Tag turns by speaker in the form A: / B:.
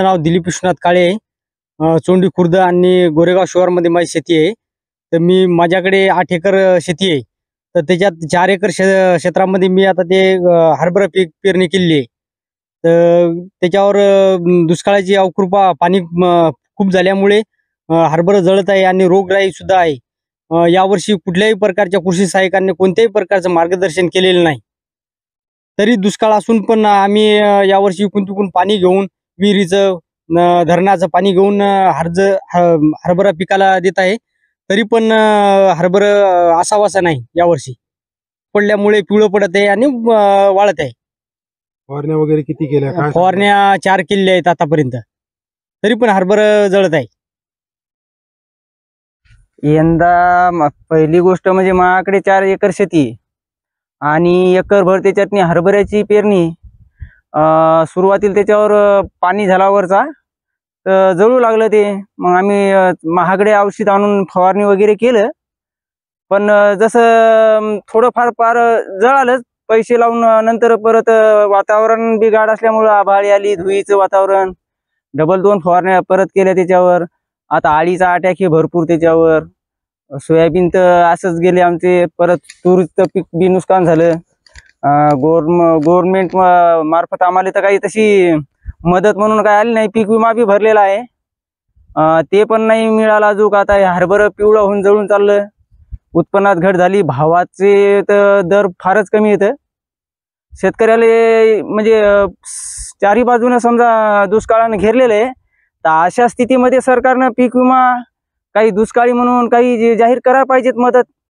A: नाव दिलीप विश्वनाथ काळे आहे. चोंडी खुर्द आणि गोरेगाव शिवारमध्ये माझी शेती आहे. तर माझ्याकडे 8 एकर शेती आहे. तर त्याच्यात 4 एकर क्षेत्रामध्ये मी आता ते हरभरा पीक पेरणी केलेली आहे. तर त्याच्यावर दुष्काळाची अवकृपा पाणी खूप झाल्यामुळे हरभरा जळत आहे आणि रोगराई सुद्धा आहे. यावर्षी कुठल्याही प्रकारच्या कृषी सहाय्यकांनी कोणत्याही प्रकारचं मार्गदर्शन केलेलं नाही. तरी दुष्काळ असून पण आम्ही यावर्षी इकून तिकून पाणी घेऊन विहिरीचं धरणाचं पाणी घेऊन हरभरा पिकाला देत आहे. तरी पण हरभरा असावासा नाही यावर्षी. पडल्यामुळे पिवळं पडत आहे आणि वाळत आहे.
B: फवारण्या वगैरे किती केल्या? काय
A: फवारण्या 4 केलेल्या आहेत आतापर्यंत. तरी पण हरभरा जळत आहे.
C: यंदा पहिली गोष्ट म्हणजे माझ्याकडे 4 एकर शेती आहे आणि एकरभर त्याच्यात हरभऱ्याची पेरणी. सुरुवातीला त्याच्यावर पाणी झाल्यावरचा तर जळू लागलं ते. मग आम्ही महागडे औषध आणून फवारणी वगैरे केलं. पण जसं थोडंफार फार जळालंच पैसे लावून. नंतर परत वातावरण बिघाड असल्यामुळं आभाळी आली, धुळीचं वातावरण, डबल 2 फवारण्या परत केल्या त्याच्यावर. आता अळीचा अटॅक हे भरपूर त्याच्यावर. सोयाबीन तर असंच गेले आमचे. परत तूरचं पीक बी नुकसान झालं. गव्हर्नमेंट मार्फत आम्हाला तर काही तशी मदत म्हणून काय आली नाही. पीक विमा बी भरलेला आहे, ते पण नाही मिळाला अजून. आता हरभरा पिवळं होऊन जळून चाललं. उत्पन्नात घट झाली. भावाचे तर दर फारच कमी येतं. शेतकऱ्याला म्हणजे चारी बाजूनं समजा दुष्काळानं घेरलेलं आहे. तर अशा स्थितीमध्ये सरकारनं पीक विमा काही दुष्काळी म्हणून काही जाहीर करायला पाहिजेत मदत.